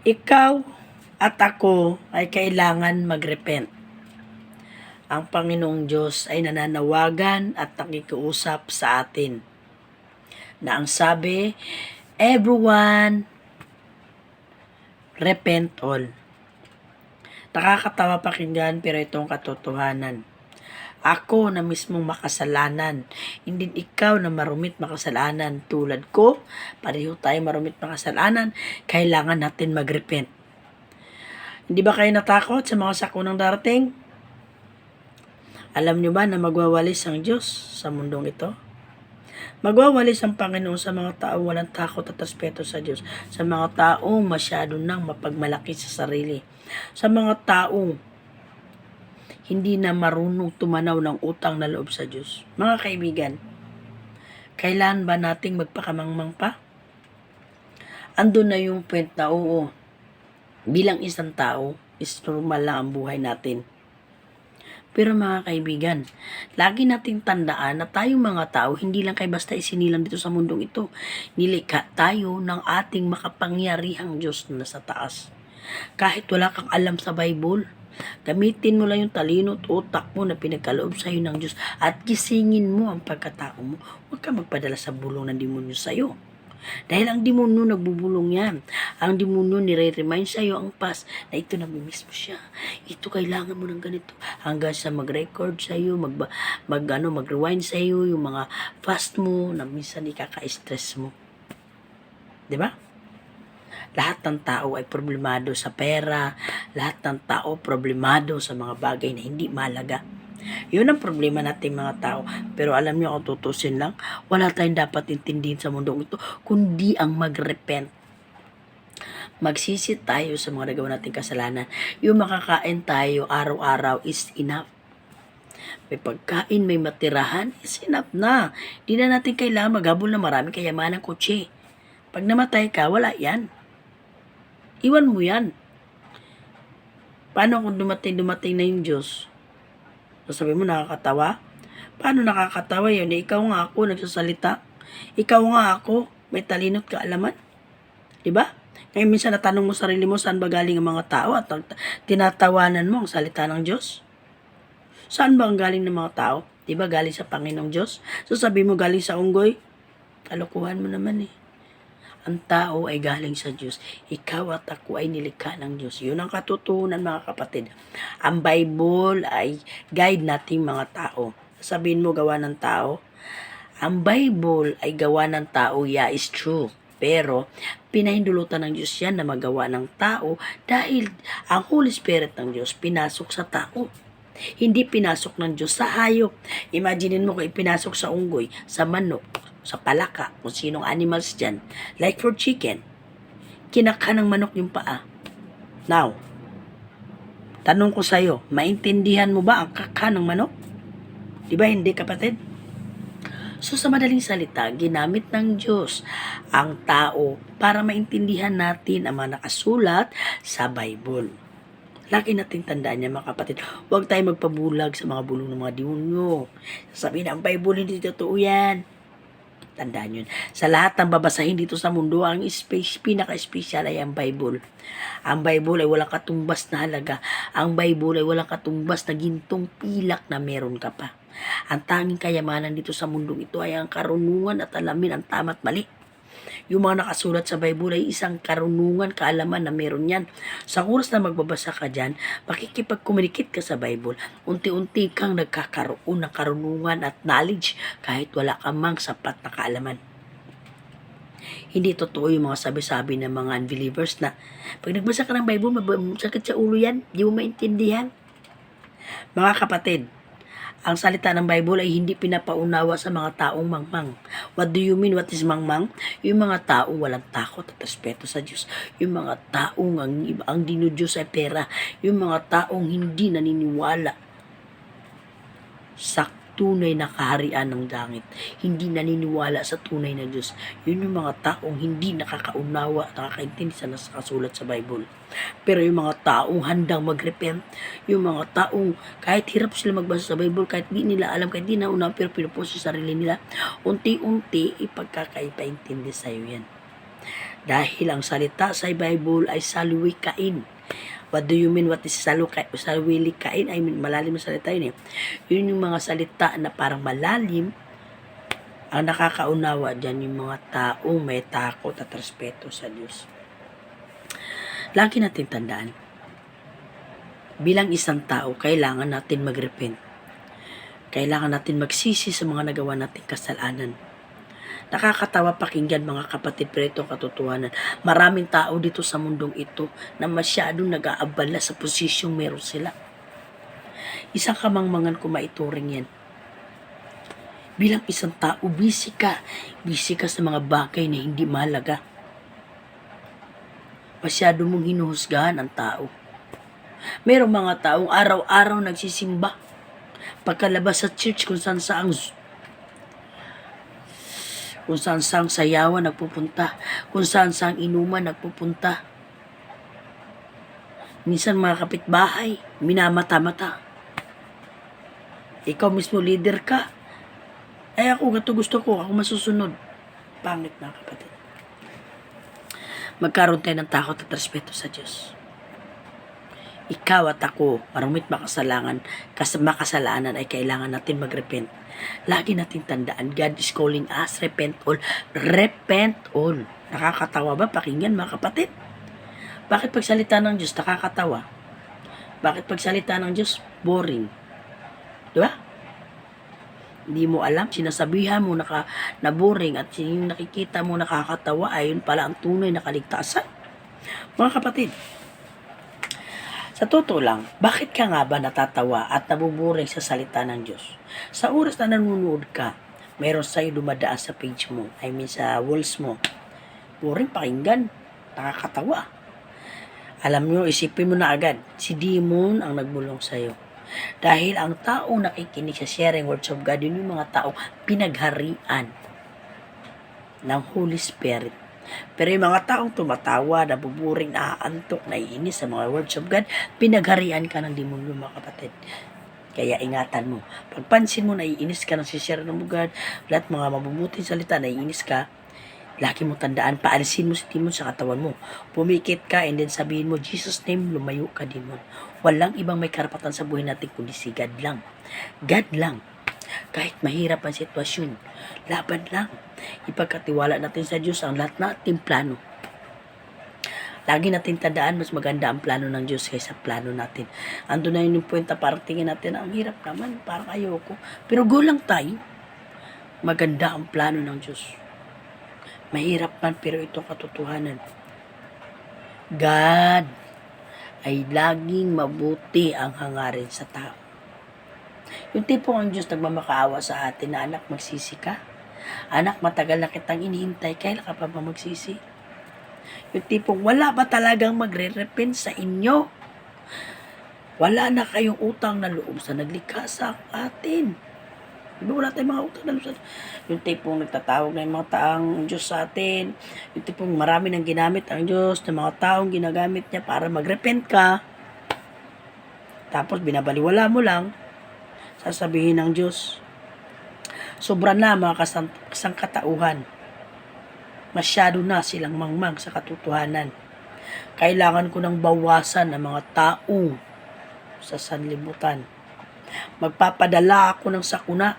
Ikaw at ako ay kailangan mag-repent. Ang Panginoong Diyos ay nananawagan at nakikiusap sa atin na ang sabi, everyone, repent all. Nakakatawa pakinggan pero itong katotohanan. Ako na mismong makasalanan, hindi ikaw na marumit makasalanan tulad ko, pareho tayo marumit makasalanan, kailangan natin mag-repent. Hindi ba kayo natakot sa mga sakunang darating? Alam nyo ba na magwawalis ang Diyos sa mundong ito? Magwawalis ang Panginoon sa mga taong walang takot at respeto sa Diyos, sa mga taong masyado nang mapagmalaki sa sarili, sa mga taong hindi na marunong tumanaw ng utang na loob sa Diyos. Mga kaibigan, kailan ba nating magpakamangmang pa? Andun na yung point na oo, bilang isang tao, is normal lang ang buhay natin. Pero mga kaibigan, lagi nating tandaan na tayong mga tao, hindi lang kay basta isinilang dito sa mundong ito. Nilikha tayo ng ating makapangyarihang Diyos na nasa taas. Kahit wala kang alam sa Bible, gamitin mo lang yung talino at utak mo na pinagkaloob sa iyo ng Diyos at gisingin mo ang pagkatao mo. Huwag ka magpadala sa bulong ng demonyo sa iyo. Dahil ang demonyo nagbubulong yan. Ang demonyo nire-remind sa iyo ang past na ito namimiss mo siya. Ito kailangan mo ng ganito. Hanggang sa mag-record sa iyo, mag-rewind sa iyo yung mga fast mo na minsan ikaka-stress mo. 'Di ba? Lahat ng tao ay problemado sa pera, lahat ng tao problemado sa mga bagay na hindi mahalaga. Yun ang problema natin mga tao. Pero alam niyo kung tutusin lang, wala tayong dapat intindihin sa mundong ito, kundi ang mag-repent. Magsisi tayo sa mga nagawa nating kasalanan. Yung makakain tayo araw-araw is enough. May pagkain, may matirahan, is enough na. Di na natin kailangan maghabol na marami kayamanan kotse. Pag namatay ka, wala yan. Iwan mo yan. Paano kung dumating na yung Diyos? Sabi mo, nakakatawa? Paano nakakatawa yun? Ikaw nga ako nagsasalita. Ikaw nga ako may talino't kaalaman. Diba? Ngayon minsan natanong mo sarili mo saan ba galing ang mga tao at tinatawanan mo ang salita ng Diyos? Saan ba ang galing ng mga tao? Diba galing sa Panginoong Diyos? So sabi mo galing sa unggoy? Kalokohan mo naman eh. Ang tao ay galing sa Diyos. Ikaw at ako ay nilikha ng Diyos. Yun ang katotohanan mga kapatid. Ang Bible ay guide nating mga tao. Sabihin mo gawa ng tao? Ang Bible ay gawa ng tao, yeah, is true. Pero pinahindulutan ng Diyos yan na magawa ng tao dahil ang Holy Spirit ng Diyos pinasok sa tao. Hindi pinasok ng Diyos sa hayop. Imaginin mo kung ipinasok sa unggoy, sa manok, sa palaka, kung sinong animals dyan. Like for chicken, kinaka ng manok yung paa. Now, tanong ko sa'yo, maintindihan mo ba ang kaka ng manok? Di ba hindi kapatid? So sa madaling salita, ginamit ng Diyos ang tao para maintindihan natin ang mga nakasulat sa Bible. Lagi nating tandaan niya mga kapatid, huwag tayo magpabulag sa mga bulong ng mga demonyo. Sasabihin ang Bible, hindi totoo yan. Tandaan yun. Sa lahat ng babasahin dito sa mundo, ang pinaka-special ay ang Bible. Ang Bible ay walang katumbas na halaga. Ang Bible ay walang katumbas na gintong pilak na meron ka pa. Ang tanging kayamanan dito sa mundong ito ay ang karunungan at alamin ang tama at mali. Yung mga nakasulat sa Bible ay isang karunungan, kaalaman na meron yan. Sa oras na magbabasa ka dyan, makikipag-communicate ka sa Bible, unti-unti kang nagkakaroon ng karunungan at knowledge kahit wala ka mang sapat na kaalaman. Hindi totoo yung mga sabi-sabi ng mga unbelievers na pag nagbasa ka ng Bible, sakit sa ulo yan, di mo maintindihan. Mga kapatid, ang salita ng Bible ay hindi pinapaunawa sa mga taong mangmang. What do you mean? What is mangmang? Yung mga taong walang takot at respeto sa Diyos. Yung mga taong ang dinudiyos ay pera. Yung mga taong hindi naniniwala sa tunay na kaharian ng langit. Hindi naniniwala sa tunay na Diyos. Yun yung mga taong hindi nakakaunawa at nakakaintindi sa nakasulat sa Bible. Pero yung mga taong handang mag-repent, yung mga taong kahit hirap sila magbasa sa Bible, kahit di nila alam, kahit di naunawa, pero pinupost sa sarili nila, unti-unti ipagkakaipaintindi sa iyo yan. Dahil ang salita sa Bible ay salwikain. What do you mean what is salwikain? I mean, malalim na salita yun eh. Yun yung mga salita na parang malalim. Ang nakakaunawa dyan yung mga taong may takot at respeto sa Diyos. Lagi natin tandaan, bilang isang tao, kailangan natin mag-repent. Kailangan natin magsisi sa mga nagawa nating kasalanan. Nakakatawa pakinggan mga kapatid, pero itong katotohanan. Maraming tao dito sa mundong ito na masyadong nag-aabala sa posisyong meron sila. Isang kamangmangan ko maituring yan. Bilang isang tao, busy ka. Busy ka sa mga bagay na hindi mahalaga. Masyado mong hinuhusgahan ang tao. Merong mga taong araw-araw nagsisimba. Pagkalabas sa church kung saan sayawan nagpupunta, kung saan inuman nagpupunta. Minsan mga kapitbahay, minamata-mata. Ikaw mismo leader ka. Ay ako, gusto ko, ako masusunod. Pangit mga kapatid. Magkaroon tayo ng takot at respeto sa Diyos. Ikaw at ako, marumit makasalanan ay kailangan natin mag-repent. Lagi natin tandaan, God is calling us, repent all. Repent all. Nakakatawa ba pakinggan mga kapatid? Bakit pagsalita ng Diyos nakakatawa? Bakit pagsalita ng Diyos boring? Diba? Hindi mo alam, sinasabihan mo na boring at yung nakikita mo nakakatawa ay yun pala ang tunay na kaligtasan. Mga kapatid, sa totoo lang, bakit ka nga ba natatawa at nabuburing sa salita ng Diyos? Sa oras na nanonood ka, meron sa'yo dumadaan sa page mo, sa walls mo. Boring pakinggan, nakakatawa. Alam nyo, isipin mo na agad, si demon ang nagbulong sa'yo. Dahil ang taong nakikinig sa sharing words of God, yun yung mga taong pinagharian ng Holy Spirit. Pero yung mga taong tumatawa, nabuburing, naaantok, naiinis sa mga words of God, pinagharian ka ng demonyo mga kapatid. Kaya ingatan mo. Pagpansin mo, naiinis ka ng share ng God, lahat mga mabubuting salita, naiinis ka, lagi mo tandaan, paalisin mo si demon sa katawan mo. Pumikit ka and then sabihin mo, Jesus name, lumayo ka demon. Walang ibang may karapatan sa buhay natin kundi si God lang. God lang. Kahit mahirap ang sitwasyon, laban lang. Ipagkatiwala natin sa Diyos ang lahat nating plano. Lagi natin tandaan, mas maganda ang plano ng Diyos kaysa plano natin. Ando na yun yung point na parang tingin natin, ang hirap naman, parang ayoko. Pero go lang tayo. Maganda ang plano ng Diyos. Mahirap man, pero ito katotohanan. God ay laging mabuti ang hangarin sa tao. Yung tipong ang Diyos nagmamakaawa sa atin na anak, magsisi ka. Anak, matagal na kitang inihintay, kailan ka pa ba magsisi? Yung tipong wala ba talagang magre-repent sa inyo? Wala na kayong utang na loob sa naglikha sa atin. Diba wala tayong mga utang na loob sa atin? Yung tipong nagtatawag na yung mga taong Diyos sa atin. Yung tipong marami nang ginamit ang Diyos, ng mga taong ginagamit niya para magrepent ka. Tapos binabaliwala mo lang, sasabihin ng Diyos, sobra na mga kasangkatauhan. Masyado na silang mangmang sa katotohanan. Kailangan ko ng bawasan ng mga taong sa sanlibutan. Magpapadala ako ng sakuna.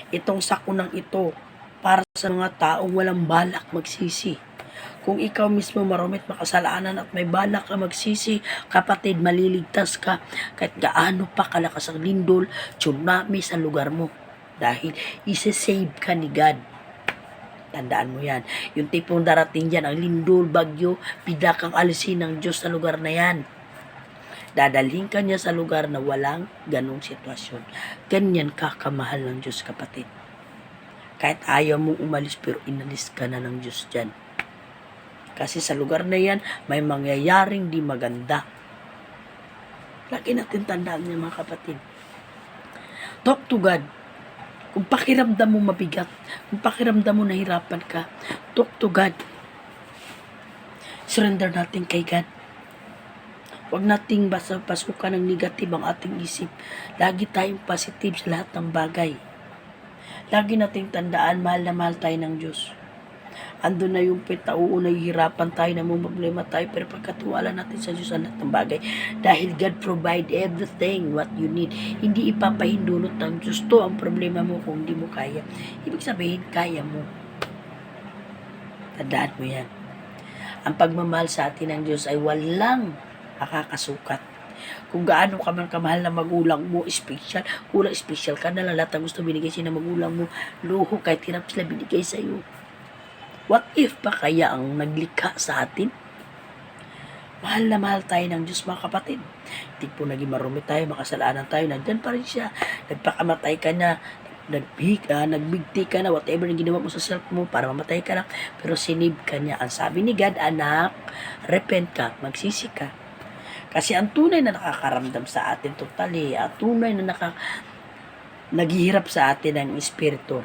Itong sakunang ito para sa mga taong walang balak magsisi. Kung ikaw mismo marumit makasalanan at may balak ka magsisi, kapatid, maliligtas ka kahit gaano pa kalakas ang lindol, tsunami sa lugar mo. Dahil isi-save ka ni God. Tandaan mo yan. Yung tipong darating dyan, ang lindol, bagyo, bigla kang alisin ng Diyos sa lugar na yan. Dadalhin ka niya sa lugar na walang ganong sitwasyon. Ganyan ka kamahal ng Diyos, kapatid. Kahit ayaw mong umalis, pero inalis ka na ng Diyos dyan. Kasi sa lugar na yan, may mangyayaring di maganda. Lagi natin tandaan niya mga kapatid. Talk to God. Kung pakiramdam mo mabigat, kung pakiramdam mo nahirapan ka, talk to God. Surrender natin kay God. Huwag nating pasukan ng negative ang ating isip. Lagi tayong positive sa lahat ng bagay. Lagi nating tandaan, mahal na mahal tayo ng Diyos. Andun na yung pita, oo, nahihirapan tayo, problema tayo, pero pagkatiwala natin sa Diyos ang lahat ng bagay, dahil God provide everything what you need. Hindi ipapahindulot ng Diyos to ang problema mo kung hindi mo kaya. Ibig sabihin, kaya mo. Tandaan mo yan. Ang pagmamahal sa atin ng Diyos ay walang makakasukat. Kung gaano ka man kamahal na magulang mo, special, kulang special ka na lang, lahat ang gusto binigay siya ng magulang mo, luho kahit hirap sila binigay sa iyo. What if pa kaya ang naglikha sa atin? Mahal na mahal tayo ng Diyos, mga kapatid. Hindi po naging marumi tayo, makasalanan tayo, nandyan pa rin siya. Nagpakamatay ka na, nagbigti ka na, whatever na ginawa mo sa self mo para mamatay ka lang, pero sinib ka niya. Ang sabi ni God, anak, repent ka, magsisi ka. Kasi ang tunay na nakakaramdam sa atin totally, ang tunay na naghihirap sa atin ang Espiritu,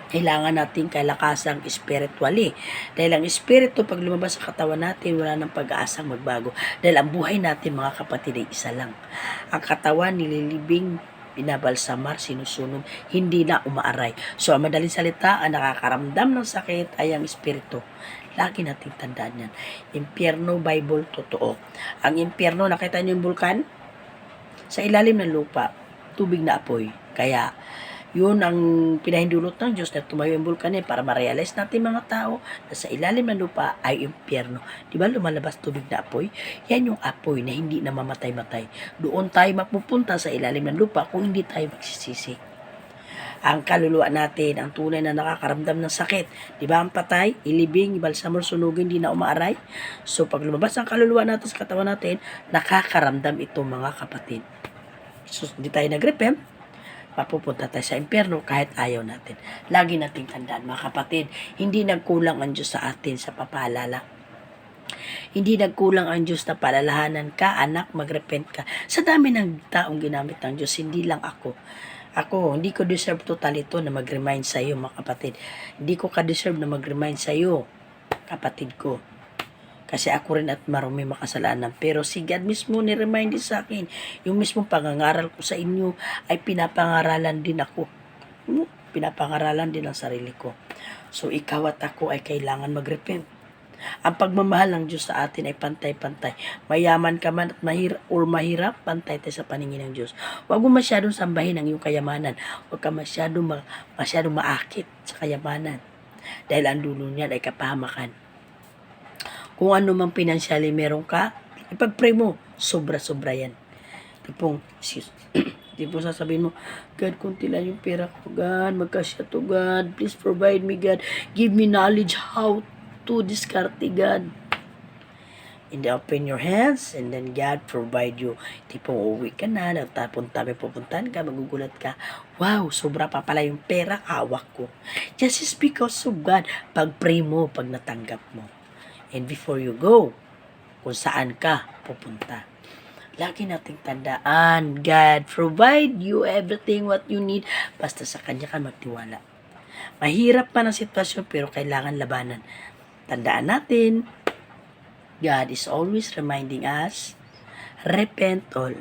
kailangan natin kalakasang spiritually. Dahil ang Espiritu, pag lumabas sa katawan natin, wala nang pag-aasang magbago. Dahil ang buhay natin, mga kapatid, ay isa lang. Ang katawan, nililibing, binabalsamar, sinusunod, hindi na umaaray. So, ang madaling salita, ang nakakaramdam ng sakit ay ang Espiritu. Lagi nating tandaan yan. Impyerno, Bible, totoo. Ang impyerno, nakita niyo yung bulkan? Sa ilalim ng lupa, tubig na apoy. Kaya, yun ang pinahindulot ng Diyos na tumayo yung bulkan para ma-realize natin mga tao na sa ilalim ng lupa ay impyerno. Di ba lumalabas tubig na apoy? Yan yung apoy na hindi na mamatay-matay. Doon tayo mapupunta sa ilalim ng lupa kung hindi tayo magsisisi. Ang kaluluwa natin, ang tunay na nakakaramdam ng sakit. Di ba ang patay, ilibing, ibalsamor, sunugin, hindi na umaaray? So pag lumabas ang kaluluwa natin sa katawan natin, nakakaramdam ito, mga kapatid. So hindi tayo nag-repent, mapupunta tayo sa impyerno kahit ayaw natin. Lagi nating tandaan, mga kapatid, hindi nagkulang ang Diyos sa atin sa papaalala. Hindi nagkulang ang Diyos na palalahanan ka, anak, magrepent ka. Sa dami ng taong ginamit ng Diyos, hindi lang ako. Hindi ko deserve total ito na mag-remind sa iyo, mga kapatid. Hindi ko ka-deserve na mag-remind sa iyo, kapatid ko. Kasi ako rin at marumi makasalanan. Pero si God mismo ni-remind din sa akin. Yung mismong pangangaral ko sa inyo ay pinapangaralan din ako. Pinapangaralan din ang sarili ko. So ikaw at ako ay kailangan mag-repent. Ang pagmamahal ng Diyos sa atin ay pantay-pantay. Mayaman ka man at mahirap, pantay tayo sa paningin ng Diyos. Huwag mo masyadong sambahin ang iyong kayamanan. Huwag ka masyadong maakit sa kayamanan. Dahil ang dulo niyan ay kapahamakan. Kung ano mang pinansyali meron ka, ipag-pray mo, sobra-sobra yan. Tipong sasabihin mo, God, kunti lang yung pera ko, God, magkasya to, God, please provide me, God, give me knowledge how to diskarte, God. And then open your hands, and then God provide you. Tipong uwi ka na, pupuntahan ka, magugulat ka, wow, sobra pa pala yung pera, hawak ko. Just because of God, pag-pray mo, pag natanggap mo. And before you go, kung saan ka pupunta, lagi nating tandaan, God provide you everything what you need, basta sa Kanya ka magtiwala. Mahirap pa ng sitwasyon, pero kailangan labanan. Tandaan natin, God is always reminding us, repent all.